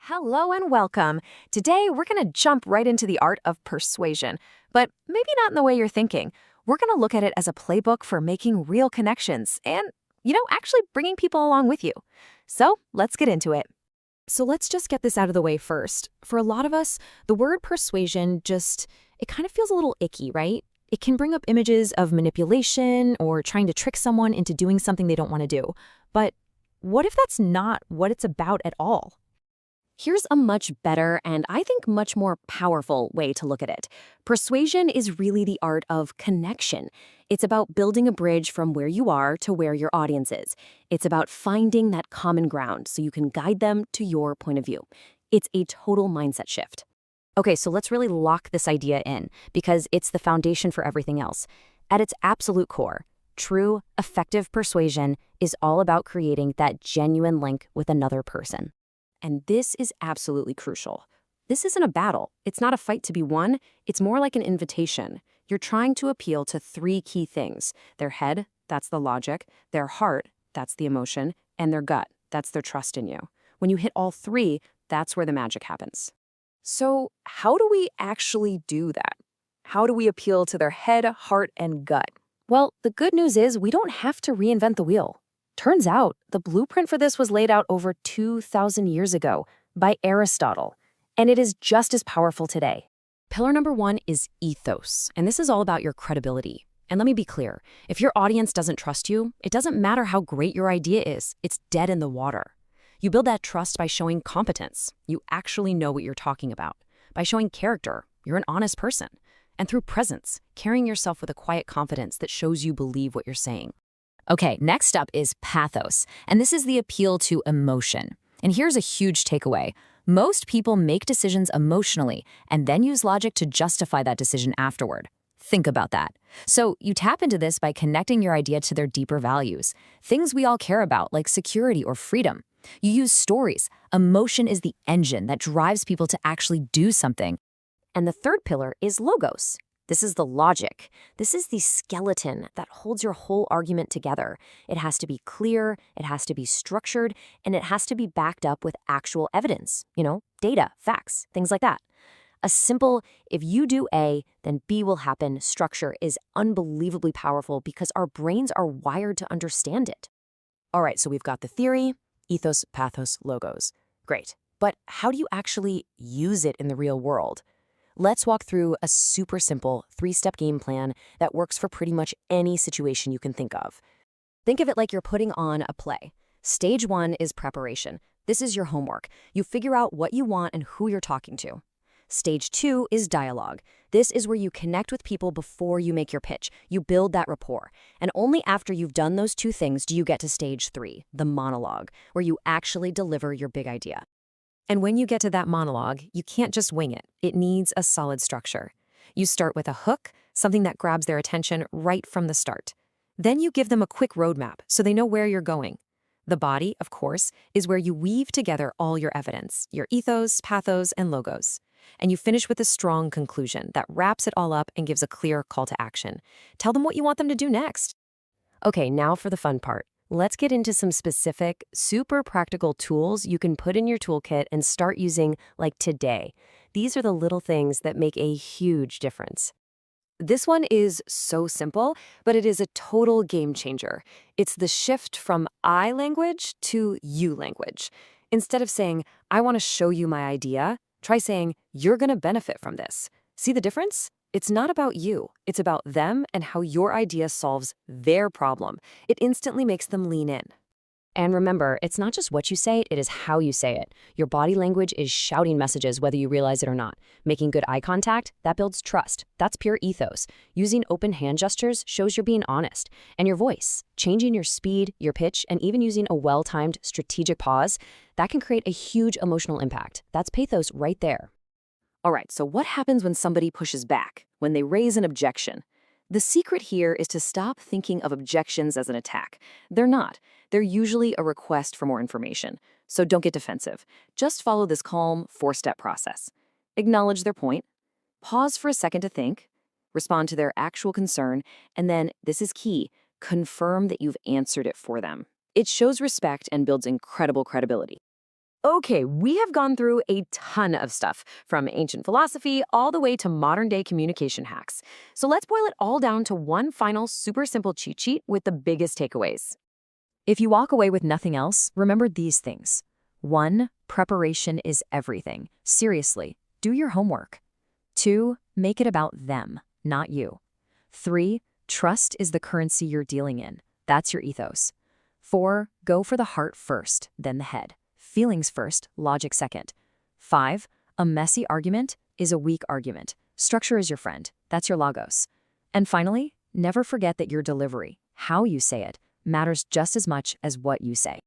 Hello and welcome. Today, we're going to jump right into the art of persuasion, but maybe not in the way you're thinking. We're going to look at it as a playbook for making real connections and, actually bringing people along with you. So let's get into it. So let's just get this out of the way first. For a lot of us, the word persuasion it kind of feels a little icky, right? It can bring up images of manipulation or trying to trick someone into doing something they don't want to do. But what if that's not what it's about at all? Here's a much better and I think much more powerful way to look at it. Persuasion is really the art of connection. It's about building a bridge from where you are to where your audience is. It's about finding that common ground so you can guide them to your point of view. It's a total mindset shift. Okay, so let's really lock this idea in because it's the foundation for everything else. At its absolute core, true, effective persuasion is all about creating that genuine link with another person. And this is absolutely crucial. This isn't a battle. It's not a fight to be won. It's more like an invitation. You're trying to appeal to three key things. Their head, that's the logic. Their heart, that's the emotion. And their gut, that's their trust in you. When you hit all three, that's where the magic happens. So how do we actually do that? How do we appeal to their head, heart, and gut? Well, the good news is we don't have to reinvent the wheel. Turns out, the blueprint for this was laid out over 2,000 years ago by Aristotle, and it is just as powerful today. Pillar number one is ethos, and this is all about your credibility. And let me be clear, if your audience doesn't trust you, it doesn't matter how great your idea is, it's dead in the water. You build that trust by showing competence. You actually know what you're talking about. By showing character, you're an honest person. And through presence, carrying yourself with a quiet confidence that shows you believe what you're saying. Okay, next up is pathos, and this is the appeal to emotion. And here's a huge takeaway. Most people make decisions emotionally and then use logic to justify that decision afterward. Think about that. So you tap into this by connecting your idea to their deeper values, things we all care about like security or freedom. You use stories. Emotion is the engine that drives people to actually do something. And the third pillar is logos. This is the logic. This is the skeleton that holds your whole argument together. It has to be clear, it has to be structured, and it has to be backed up with actual evidence, data, facts, things like that. A simple, if you do A, then B will happen structure is unbelievably powerful because our brains are wired to understand it. All right, so we've got the theory, ethos, pathos, logos. Great. But how do you actually use it in the real world? Let's walk through a super simple 3-step game plan that works for pretty much any situation you can think of. Think of it like you're putting on a play. Stage 1 is preparation. This is your homework. You figure out what you want and who you're talking to. Stage 2 is dialogue. This is where you connect with people before you make your pitch. You build that rapport. And only after you've done those two things do you get to stage 3, the monologue, where you actually deliver your big idea. And when you get to that monologue, you can't just wing it. It needs a solid structure. You start with a hook, something that grabs their attention right from the start. Then you give them a quick roadmap so they know where you're going. The body, of course, is where you weave together all your evidence, your ethos, pathos, and logos. And you finish with a strong conclusion that wraps it all up and gives a clear call to action. Tell them what you want them to do next. Okay, now for the fun part. Let's get into some specific, super practical tools you can put in your toolkit and start using like today. These are the little things that make a huge difference. This one is so simple, but it is a total game changer. It's the shift from I language to you language. Instead of saying, I want to show you my idea, try saying, you're going to benefit from this. See the difference? It's not about you. It's about them and how your idea solves their problem. It instantly makes them lean in. And remember, it's not just what you say, it is how you say it. Your body language is shouting messages whether you realize it or not. Making good eye contact, that builds trust. That's pure ethos. Using open hand gestures shows you're being honest. And your voice, changing your speed, your pitch, and even using a well-timed strategic pause, that can create a huge emotional impact. That's pathos right there. All right, so what happens when somebody pushes back, when they raise an objection? The secret here is to stop thinking of objections as an attack. They're not. They're usually a request for more information. So don't get defensive. Just follow this calm 4-step process. Acknowledge their point. Pause for a second to think. Respond to their actual concern. And then, this is key, confirm that you've answered it for them. It shows respect and builds incredible credibility. Okay, we have gone through a ton of stuff, from ancient philosophy all the way to modern day communication hacks. So let's boil it all down to one final super simple cheat sheet with the biggest takeaways. If you walk away with nothing else, remember these things. 1. Preparation is everything. Seriously, do your homework. 2. Make it about them, not you. 3. Trust is the currency you're dealing in. That's your ethos. 4. Go for the heart first, then the head. Feelings first, logic second. 5. A messy argument is a weak argument. Structure is your friend. That's your logos. And finally, never forget that your delivery, how you say it, matters just as much as what you say.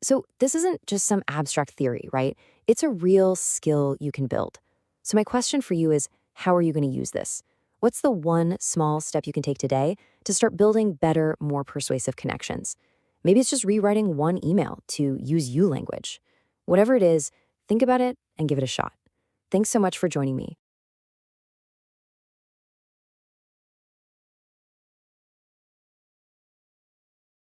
So this isn't just some abstract theory, right? It's a real skill you can build. So my question for you is, how are you going to use this? What's the one small step you can take today to start building better, more persuasive connections? Maybe it's just rewriting one email to use you language. Whatever it is, think about it and give it a shot. Thanks so much for joining me.